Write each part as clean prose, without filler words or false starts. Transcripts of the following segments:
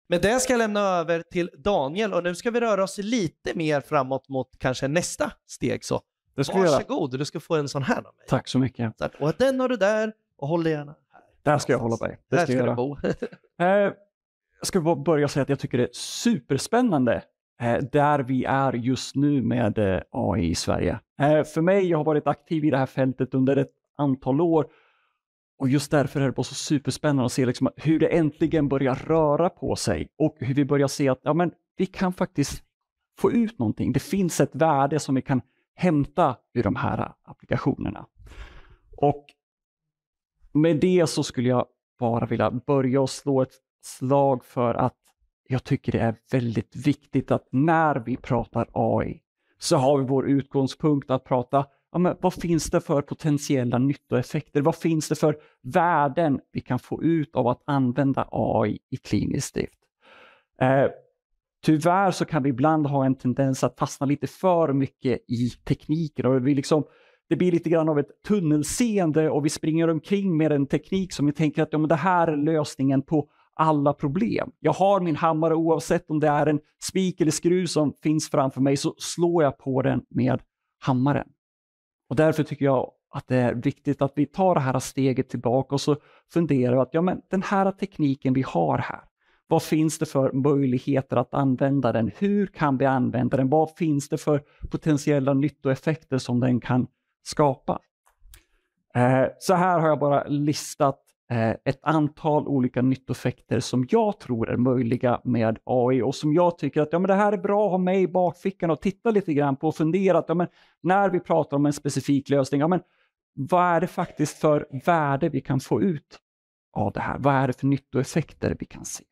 Med det ska jag lämna över till Daniel och nu ska vi röra oss lite mer framåt mot kanske nästa steg. Så varsågod, du ska få en sån här av mig. Tack så mycket. Och den har du där och håll gärna här. Där ska jag hålla mig. Det ska jag bo. Jag ska börja säga att jag tycker det är superspännande där vi är just nu med AI i Sverige. För mig, jag har varit aktiv i det här fältet under ett antal år. Och just därför är det bara så superspännande att se liksom hur det äntligen börjar röra på sig. Och hur vi börjar se att vi kan faktiskt få ut någonting. Det finns ett värde som vi kan hämta ur de här applikationerna. Och med det så skulle jag bara vilja börja och slå ett slag för att jag tycker det är väldigt viktigt att när vi pratar AI så har vi vår utgångspunkt att prata vad finns det för potentiella nyttoeffekter? Vad finns det för värden vi kan få ut av att använda AI i klinisk drift? Tyvärr så kan vi ibland ha en tendens att fastna lite för mycket i tekniken. Och det blir lite grann av ett tunnelseende och vi springer omkring med en teknik som vi tänker att det här är lösningen på alla problem. Jag har min hammare oavsett om det är en spik eller skruv som finns framför mig så slår jag på den med hammaren. Och därför tycker jag att det är viktigt att vi tar det här steget tillbaka och så funderar att den här tekniken vi har här, vad finns det för möjligheter att använda den? Hur kan vi använda den? Vad finns det för potentiella nyttoeffekter som den kan skapa? Så här har jag bara listat ett antal olika nyttoeffekter som jag tror är möjliga med AI och som jag tycker att det här är bra att ha med i bakfickan och titta lite grann på och fundera att när vi pratar om en specifik lösning, vad är det faktiskt för värde vi kan få ut av det här? Vad är det för nyttoeffekter vi kan se?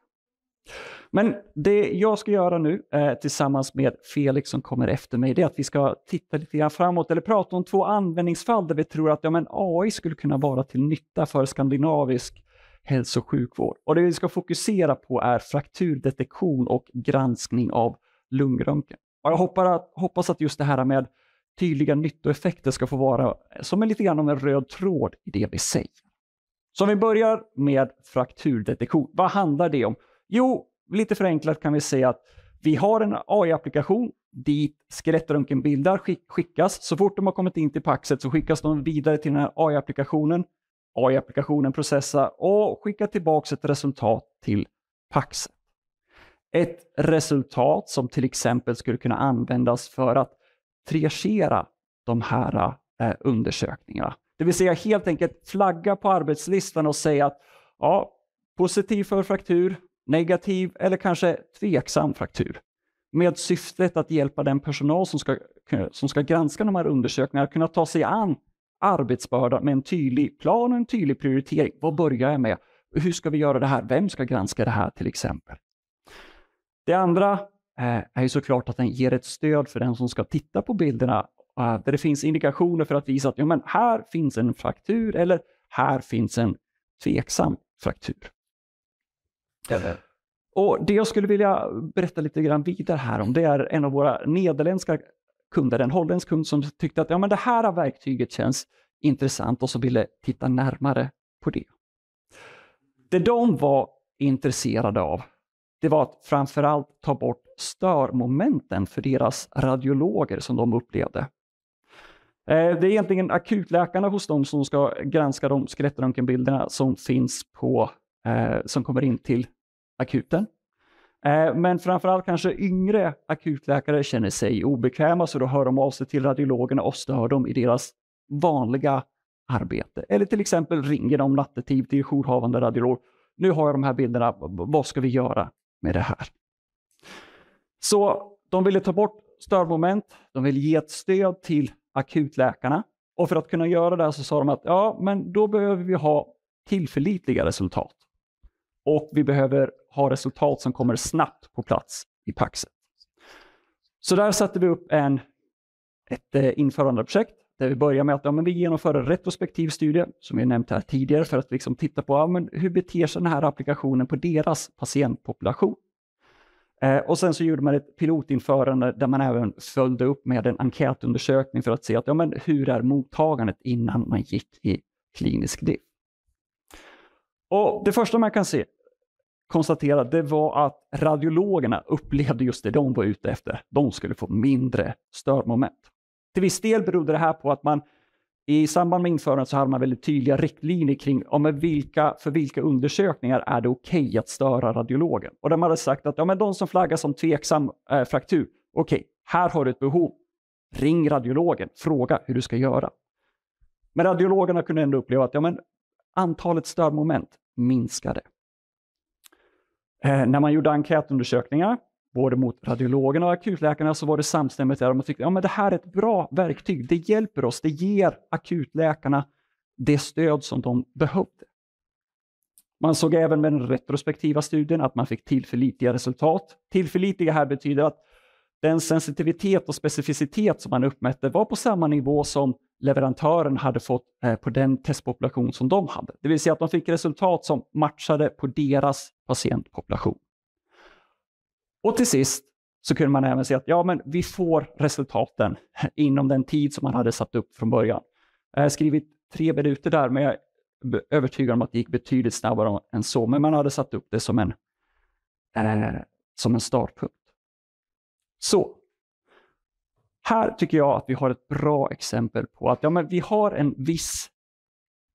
Men det jag ska göra nu tillsammans med Felix som kommer efter mig, det är att vi ska titta lite grann framåt eller prata om 2 användningsfall där vi tror att AI skulle kunna vara till nytta för skandinavisk hälso- och sjukvård. Och det vi ska fokusera på är frakturdetektion och granskning av lungröntgen. Och jag hoppas att just det här med tydliga nyttoeffekter ska få vara som lite grann om en röd tråd i det vi säger. Så om vi börjar med frakturdetektion. Vad handlar det om? Jo, lite förenklat kan vi säga att vi har en AI-applikation dit skelettröntgenbilder skickas. Så fort de har kommit in till paxet så skickas de vidare till den här AI-applikationen. AI-applikationen processar och skickar tillbaka ett resultat till paxet. Ett resultat som till exempel skulle kunna användas för att triagera de här undersökningarna. Det vill säga helt enkelt flagga på arbetslistan och säga att positiv för fraktur, negativ eller kanske tveksam fraktur. Med syftet att hjälpa den personal som ska granska de här undersökningarna kunna ta sig an arbetsbördan med en tydlig plan och en tydlig prioritering. Vad börjar jag med? Hur ska vi göra det här? Vem ska granska det här till exempel? Det andra är ju såklart att den ger ett stöd för den som ska titta på bilderna där det finns indikationer för att visa att här finns en fraktur eller här finns en tveksam fraktur. Och det jag skulle vilja berätta lite grann vidare här om, det är en av våra nederländska kunder, en holländsk kund som tyckte att det här verktyget känns intressant och så ville titta närmare på det. Det de var intresserade av, det var att framförallt ta bort störmomenten för deras radiologer som de upplevde. Det är egentligen akutläkarna hos dem som ska granska de skelettröntgenbilderna som finns som kommer in till akuten. Men framförallt kanske yngre akutläkare känner sig obekväma så då hör de av sig till radiologerna och stör dem i deras vanliga arbete. Eller till exempel ringer de nattetid till jourhavande radiolog. Nu har jag de här bilderna, vad ska vi göra med det här? Så de ville ta bort störmoment, de vill ge ett stöd till akutläkarna. Och för att kunna göra det så sa de att men då behöver vi ha tillförlitliga resultat. Och vi behöver ha resultat som kommer snabbt på plats i paxet. Så där satte vi upp ett införandeprojekt där vi börjar med att vi genomför en retrospektiv studie som vi nämnt här tidigare för att titta på hur beter sig den här applikationen på deras patientpopulation. Och sen så gjorde man ett pilotinförande där man även följde upp med en enkätundersökning för att se att hur är mottagandet innan man gick i klinisk diff. Och det första man kan konstatera, det var att radiologerna upplevde just det de var ute efter. De skulle få mindre störmoment. Till viss del berodde det här på att man i samband med införandet så hade man väldigt tydliga riktlinjer kring för vilka undersökningar är det okej att störa radiologen. Och de hade sagt att de som flaggar som tveksam fraktur, okej, här har du ett behov. Ring radiologen, fråga hur du ska göra. Men radiologerna kunde ändå uppleva att antalet störmoment minskade. När man gjorde enkätundersökningar, både mot radiologerna och akutläkarna, så var det samstämmigt där. Man tyckte det här är ett bra verktyg. Det hjälper oss. Det ger akutläkarna det stöd som de behövde. Man såg även med den retrospektiva studien att man fick tillförlitliga resultat. Tillförlitliga här betyder att den sensitivitet och specificitet som man uppmätte var på samma nivå som leverantören hade fått på den testpopulation som de hade. Det vill säga att de fick resultat som matchade på deras patientpopulation. Och till sist så kunde man även säga att vi får resultaten inom den tid som man hade satt upp från början. Jag har skrivit 3 minuter där, men jag är övertygad om att det gick betydligt snabbare än så. Men man hade satt upp det som en startpunkt. Så, här tycker jag att vi har ett bra exempel på att vi har en viss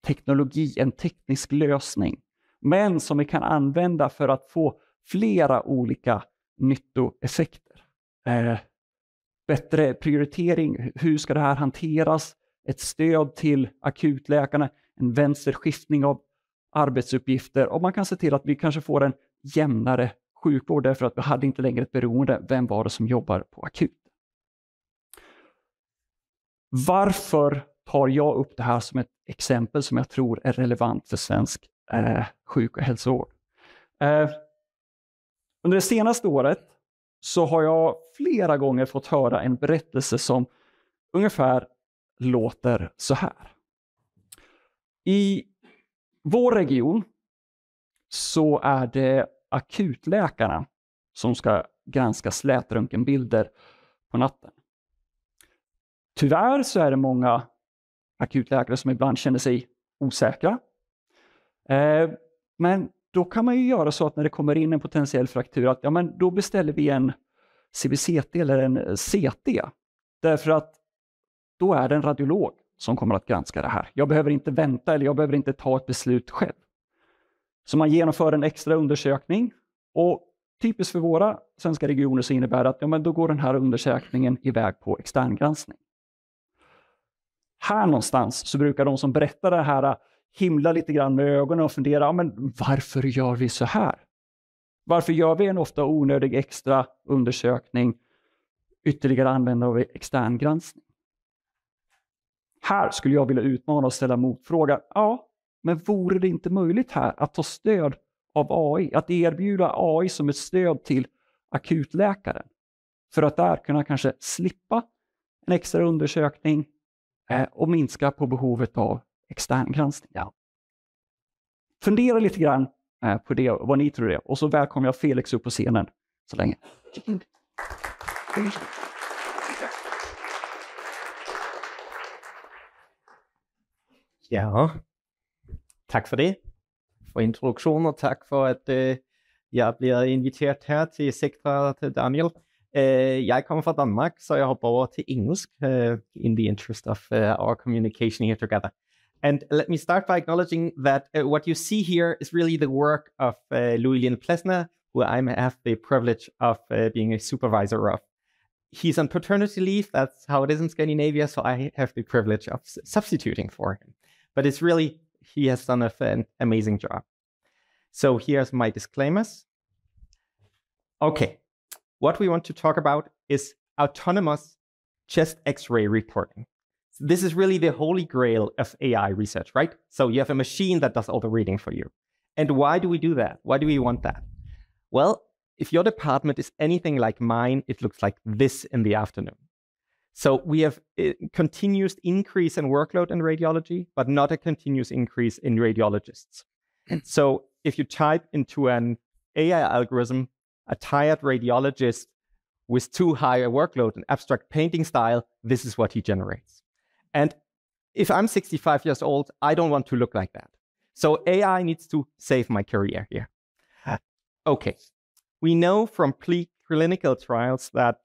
teknologi, en teknisk lösning, men som vi kan använda för att få flera olika nyttoeffekter. Bättre prioritering, hur ska det här hanteras? Ett stöd till akutläkarna, en vänsterskiftning av arbetsuppgifter, och man kan se till att vi kanske får en jämnare sjukvård därför att vi hade inte längre ett beroende. Vem var det som jobbar på akut? Varför tar jag upp det här som ett exempel som jag tror är relevant för svensk sjuk- och hälsovård? Under det senaste året så har jag flera gånger fått höra en berättelse som ungefär låter så här. I vår region så är det akutläkarna som ska granska slätröntgenbilder på natten. Tyvärr så är det många akutläkare som ibland känner sig osäkra. Men då kan man ju göra så att när det kommer in en potentiell fraktur att då beställer vi en CBCT eller en CT. Därför att då är det en radiolog som kommer att granska det här. Jag behöver inte vänta eller jag behöver inte ta ett beslut själv. Så man genomför en extra undersökning, och typiskt för våra svenska regioner så innebär det att då går den här undersökningen iväg på externgranskning. Här någonstans så brukar de som berättar det här himla lite grann med ögonen och fundera, varför gör vi så här? Varför gör vi en ofta onödig extra undersökning, ytterligare använda av externgranskning? Här skulle jag vilja utmana och ställa motfråga. Men vore det inte möjligt här att ta stöd av AI, att erbjuda AI som ett stöd till akutläkaren för att där kunna kanske slippa en extra undersökning och minska på behovet av externgranskning? Ja. Fundera lite grann på det, vad ni tror det är. Och så välkomnar jag Felix upp på scenen så länge. Ja, tack för det. För introduktionen och tack för att jag blir inviterad här till Sectra till Daniel. Jag kommer från Danmark, så jag hoppar över till engelsk in the interest of our communication here together. And let me start by acknowledging that what you see here is really the work of Louis Plesner, who I have the privilege of being a supervisor of. He's on paternity leave, that's how it is in Scandinavia, so I have the privilege of substituting for him. But it's really, he has done an amazing job. So here's my disclaimers. Okay, what we want to talk about is autonomous chest X-ray reporting. So this is really the holy grail of AI research, right? So you have a machine that does all the reading for you. And why do we do that? Why do we want that? Well, if your department is anything like mine, it looks like this in the afternoon. So we have a continuous increase in workload in radiology, but not a continuous increase in radiologists. And so if you type into an AI algorithm, a tired radiologist with too high a workload and abstract painting style, this is what he generates. And if I'm 65 years old, I don't want to look like that. So AI needs to save my career here. Okay. We know from clinical trials that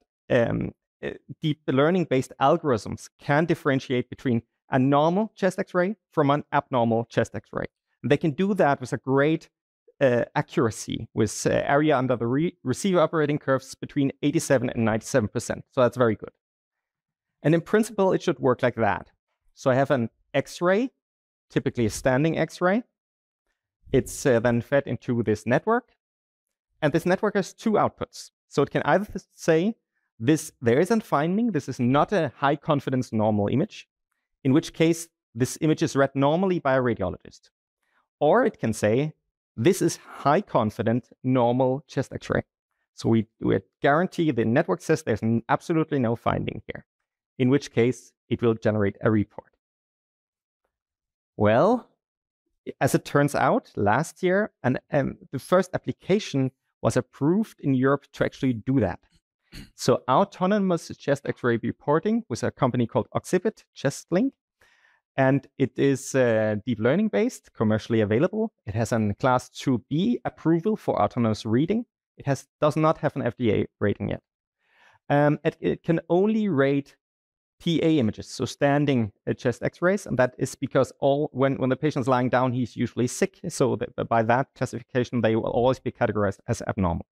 deep learning-based algorithms can differentiate between a normal chest X-ray from an abnormal chest X-ray. They can do that with a great accuracy, with area under the receiver operating curves between 87 and 97%. So that's very good. And in principle, it should work like that. So I have an X-ray, typically a standing X-ray. It's then fed into this network. And this network has two outputs. So it can either say, there is a finding, this is not a high confidence normal image, in which case this image is read normally by a radiologist. Or it can say, this is high confident normal chest X-ray. So we guarantee the network says there's absolutely no finding here, in which case it will generate a report. Well, as it turns out, last year, the first application was approved in Europe to actually do that. So autonomous chest X-ray reporting with a company called Oxipit, ChestLink. And it is deep learning based, commercially available. It has a class 2B approval for autonomous reading. It does not have an FDA rating yet. It can only rate PA images, so standing chest X-rays, and that is because when the patient is lying down, he's usually sick. So by that classification, they will always be categorized as abnormal.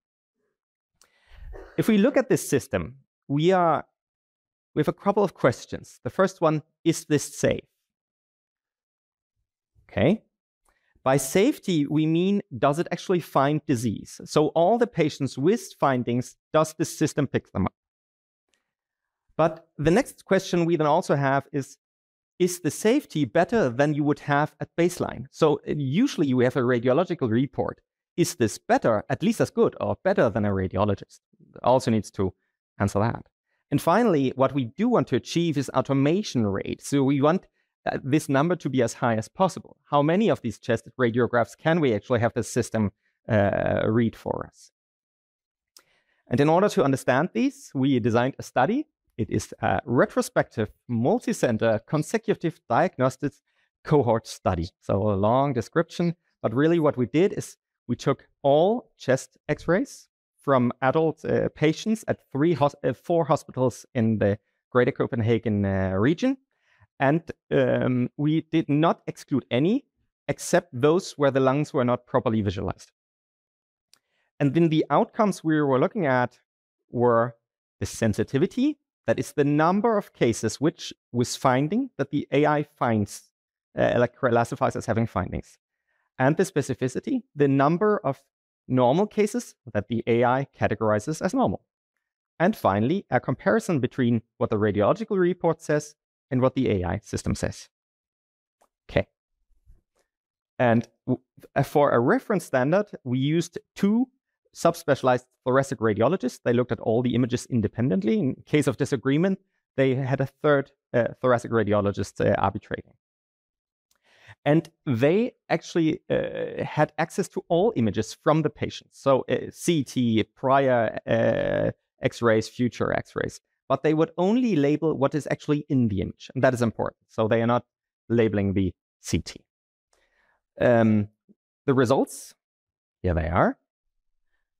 If we look at this system, we have a couple of questions. The first one, is this safe? Okay. By safety, we mean, does it actually find disease? So all the patients with findings, does the system pick them up? But the next question we then also have is the safety better than you would have at baseline? So usually you have a radiological report. Is this better, at least as good, or better than a radiologist? Also needs to answer that. And finally, what we do want to achieve is automation rate. So we want this number to be as high as possible. How many of these chest radiographs can we actually have the system read for us? And in order to understand these, we designed a study. It is a retrospective, multi-center, consecutive diagnostics cohort study. So a long description, but really what we did is we took all chest X-rays from adult patients at 4 hospitals in the Greater Copenhagen region. And we did not exclude any, except those where the lungs were not properly visualized. And then the outcomes we were looking at were the sensitivity, that is the number of cases which was finding that the AI finds, classifies as having findings. And the specificity, the number of normal cases that the AI categorizes as normal. And finally, a comparison between what the radiological report says and what the AI system says. Okay. And for a reference standard, we used 2 subspecialized thoracic radiologists. They looked at all the images independently. In case of disagreement, they had a 3rd thoracic radiologist arbitrating. And they actually had access to all images from the patient. So CT, prior X-rays, future X-rays. But they would only label what is actually in the image. And that is important. So they are not labeling the CT. The results, here they are.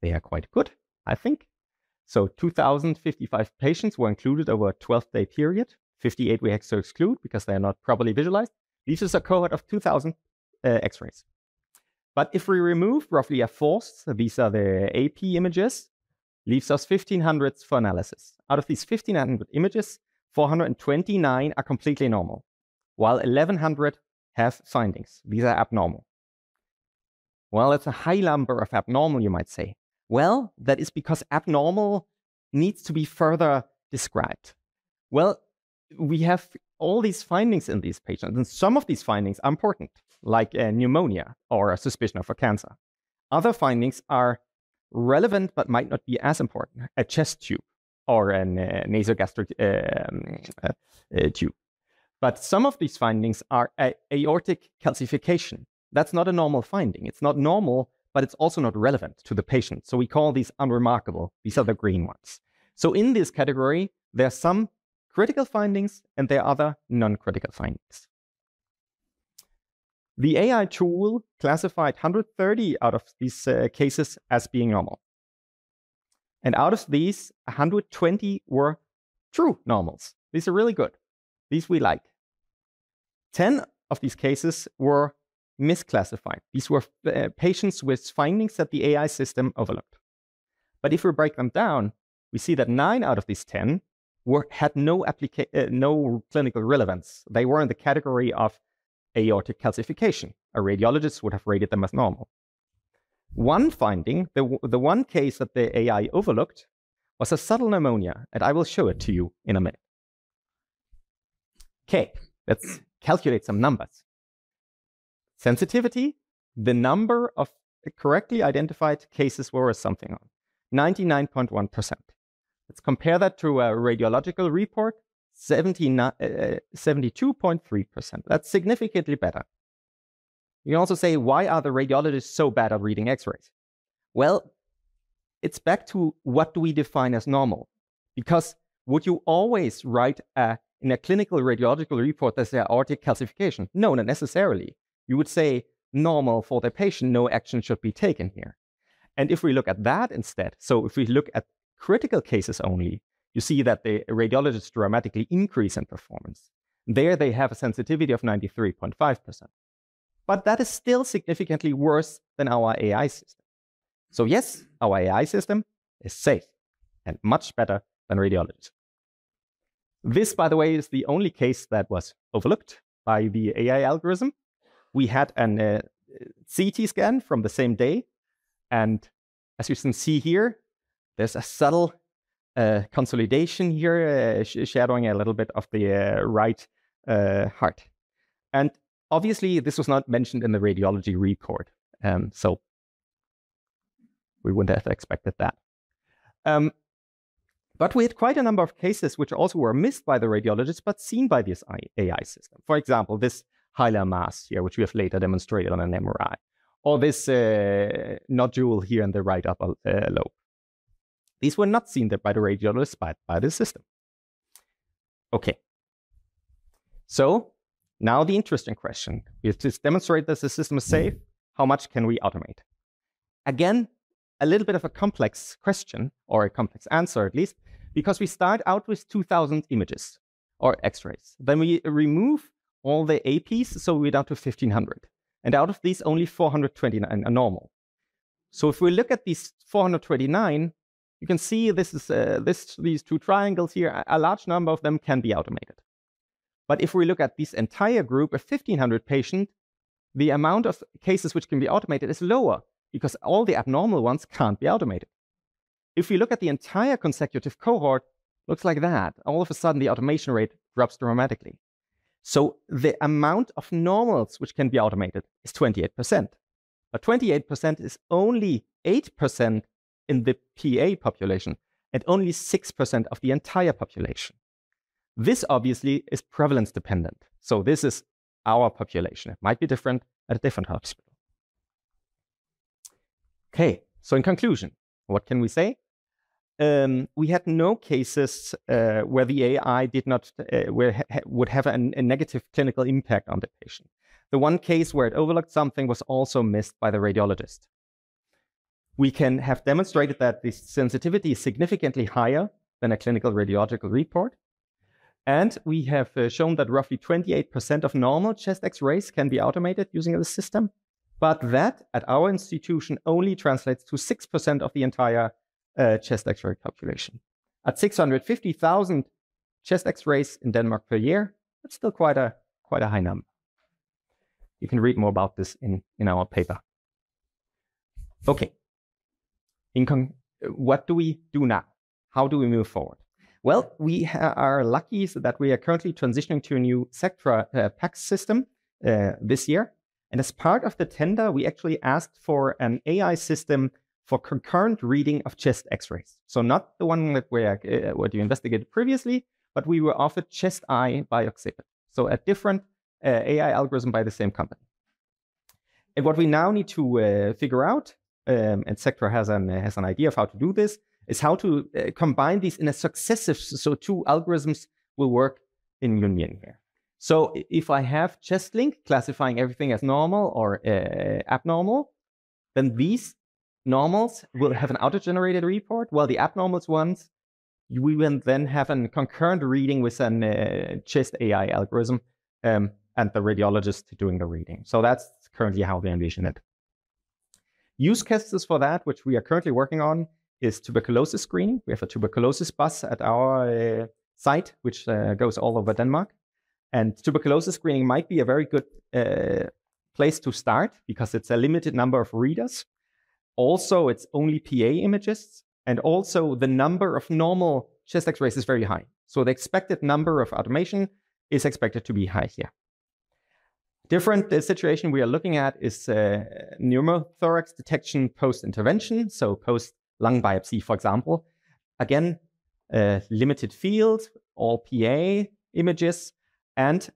They are quite good, I think. So 2,055 patients were included over a 12-day period. 58 we had to exclude because they are not properly visualized. This is a cohort of 2,000 X-rays. But if we remove roughly a fourth, these are the AP images, leaves us 1,500 for analysis. Out of these 1,500 images, 429 are completely normal, while 1,100 have findings. These are abnormal. Well, that's a high number of abnormal, you might say. Well, that is because abnormal needs to be further described. Well, we have all these findings in these patients, and some of these findings are important, like pneumonia or a suspicion of a cancer. Other findings are relevant but might not be as important, a chest tube or a nasogastric tube. But some of these findings are aortic calcification. That's not a normal finding. It's not normal, but it's also not relevant to the patient. So we call these unremarkable. These are the green ones. So in this category, there are some critical findings and there are other non-critical findings. The AI tool classified 130 out of these cases as being normal. And out of these, 120 were true normals. These are really good. These we like. 10 of these cases were misclassified. These were patients with findings that the AI system overlooked. But if we break them down, we see that 9 out of these 10 had no clinical relevance. They were in the category of aortic calcification. A radiologist would have rated them as normal. One finding, the one case that the AI overlooked, was a subtle pneumonia, and I will show it to you in a minute. Okay, let's calculate some numbers. Sensitivity, the number of correctly identified cases were something on 99.1%. Let's compare that to a radiological report, 72.3%. That's significantly better. You can also say, why are the radiologists so bad at reading X-rays? Well, it's back to what do we define as normal? Because would you always write in a clinical radiological report there's aortic calcification? No, not necessarily. You would say normal for the patient, no action should be taken here. And if we look at that instead, so if we look at critical cases only, you see that the radiologists dramatically increase in performance. There they have a sensitivity of 93.5%. But that is still significantly worse than our AI system. So yes, our AI system is safe and much better than radiologists. This, by the way, is the only case that was overlooked by the AI algorithm. We had an CT scan from the same day. And as you can see here, there's a subtle consolidation here, shadowing a little bit of the right heart. And obviously, this was not mentioned in the radiology report. So we wouldn't have expected that. But we had quite a number of cases which also were missed by the radiologists, but seen by this AI system. For example, this hilar mass here, which we have later demonstrated on an MRI, or this nodule here in the right upper lobe. These were not seen by the radiologist, but by the system. Okay. So now the interesting question. We have to demonstrate that the system is safe. How much can we automate? Again, a little bit of a complex question, or a complex answer at least, because we start out with 2,000 images or X-rays. Then we remove all the APs, so we're down to 1,500. And out of these, only 429 are normal. So if we look at these 429, you can see this is these two triangles here. A large number of them can be automated. But if we look at this entire group of 1,500 patients, the amount of cases which can be automated is lower, because all the abnormal ones can't be automated. If we look at the entire consecutive cohort, looks like that. All of a sudden, the automation rate drops dramatically. So the amount of normals which can be automated is 28%. But 28% is only 8% in the PA population and only 6% of the entire population. This obviously is prevalence dependent. So this is our population. It might be different at a different hospital. Okay, so in conclusion, what can we say? We had no cases where the AI did not would have a negative clinical impact on the patient. The one case where it overlooked something was also missed by the radiologist. We can have demonstrated that the sensitivity is significantly higher than a clinical radiological report. And we have shown that roughly 28% of normal chest X-rays can be automated using the system. But that, at our institution, only translates to 6% of the entire chest X-ray population. At 650,000 chest X-rays in Denmark per year, that's still quite a high number. You can read more about this in our paper. Okay. What do we do now? How do we move forward? Well, we are lucky that we are currently transitioning to a new Sectra PACS system this year. And as part of the tender, we actually asked for an AI system for concurrent reading of chest X-rays. So not the one that what you investigated previously, but we were offered chest eye by Oxipit. So a different AI algorithm by the same company. And what we now need to figure out, and Sectra has an idea of how to do this, is how to combine these in a successive, so two algorithms will work in union here. So if I have chest link classifying everything as normal or abnormal, then these normals will have an auto-generated report, while the abnormals ones, we will then have a concurrent reading with a chest AI algorithm and the radiologist doing the reading. So that's currently how we envision it. Use cases for that, which we are currently working on, is tuberculosis screening. We have a tuberculosis bus at our site, which goes all over Denmark. And tuberculosis screening might be a very good place to start because it's a limited number of readers. Also, it's only PA images. And also, the number of normal chest x-rays is very high. So the expected number of automation is expected to be high here. Different situation we are looking at is pneumothorax detection post-intervention, so post-lung biopsy, for example. Again, limited field, all PA images, and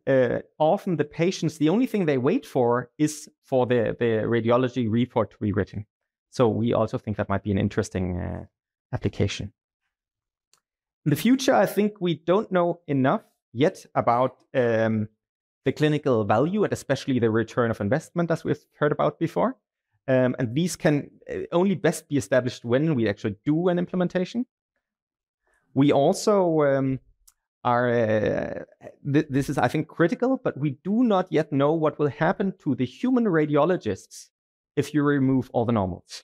often the patients, the only thing they wait for is for the radiology report to be written. So we also think that might be an interesting application. In the future, I think we don't know enough yet about the clinical value and especially the return of investment, as we've heard about before. And these can only best be established when we actually do an implementation. We also this is, I think, critical, but we do not yet know what will happen to the human radiologists if you remove all the normals.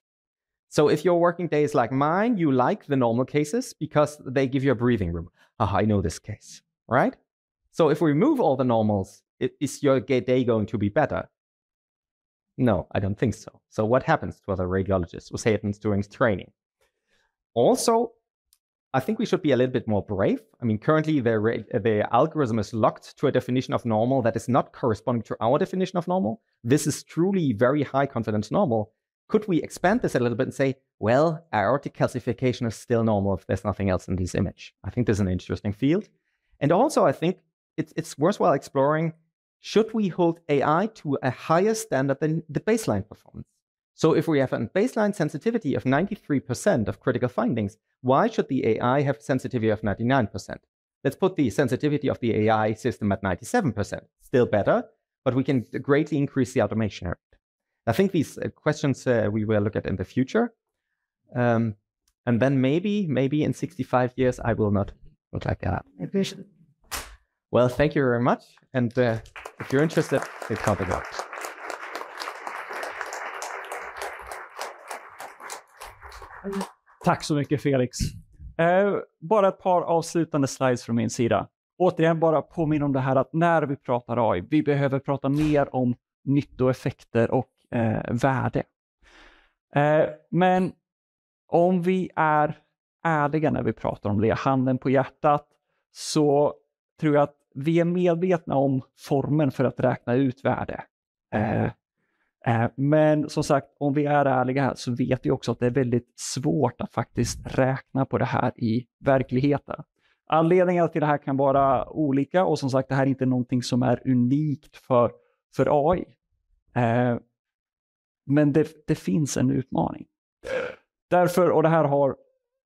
So if your working day is like mine, you like the normal cases because they give you a breathing room. I know this case, right? So if we remove all the normals, is your day going to be better? No, I don't think so. So what happens to other radiologists? What happens during training? Also, I think we should be a little bit more brave. I mean, currently the algorithm is locked to a definition of normal that is not corresponding to our definition of normal. This is truly very high confidence normal. Could we expand this a little bit and say, well, aortic calcification is still normal if there's nothing else in this image? I think this is an interesting field. And also, I think it's worthwhile exploring, should we hold AI to a higher standard than the baseline performance? So if we have a baseline sensitivity of 93% of critical findings, why should the AI have sensitivity of 99%? Let's put the sensitivity of the AI system at 97%. Still better, but we can greatly increase the automation rate. I think these questions we will look at in the future. And then maybe in 65 years, I will not look like that. Well, thank you very much. And if you're interested, please contact us. Tack så mycket, Felix. Bara ett par avslutande slides från min sida. Återigen bara påminna om det här att när vi pratar AI, vi behöver prata mer om nyttoeffekter och värde. Men om vi är ärliga när vi pratar om det, handen på hjärtat, så tror jag att vi är medvetna om formen för att räkna ut värde. Men som sagt, om vi är ärliga här så vet vi också att det är väldigt svårt att faktiskt räkna på det här i verkligheten. Anledningar till det här kan vara olika och som sagt, det här är inte någonting som är unikt för AI. Men det finns en utmaning. Därför, och det här har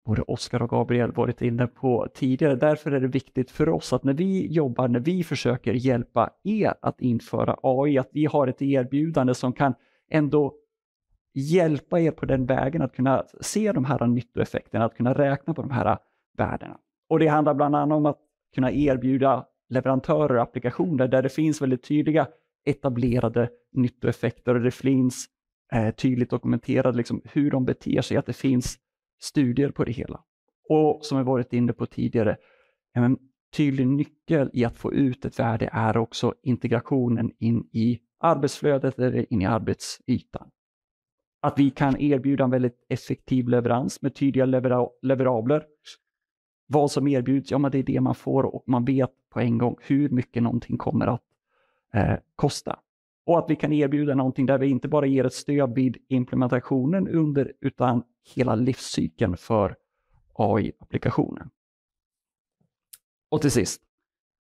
både Oskar och Gabriel varit inne på tidigare, därför är det viktigt för oss att när vi försöker hjälpa er att införa AI, att vi har ett erbjudande som kan ändå hjälpa er på den vägen att kunna se de här nyttoeffekterna, att kunna räkna på de här värdena. Och det handlar bland annat om att kunna erbjuda leverantörer och applikationer där det finns väldigt tydliga etablerade nyttoeffekter och det finns tydligt dokumenterat liksom hur de beter sig, att det finns studier på det hela. Och som jag varit inne på tidigare, en tydlig nyckel i att få ut ett värde är också integrationen in i arbetsflödet eller in i arbetsytan. Att vi kan erbjuda en väldigt effektiv leverans med tydliga leverabler. Vad som erbjuds, ja men det är det man får och man vet på en gång hur mycket någonting kommer att kosta. Och att vi kan erbjuda någonting där vi inte bara ger ett stöd vid implementationen utan hela livscykeln för AI-applikationen. Och till sist,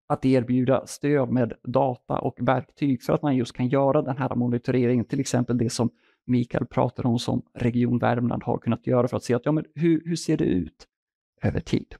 att erbjuda stöd med data och verktyg för att man just kan göra den här monitoreringen. Till exempel det som Mikael pratar om som Region Värmland har kunnat göra för att se att ja, men hur ser det ut över tid.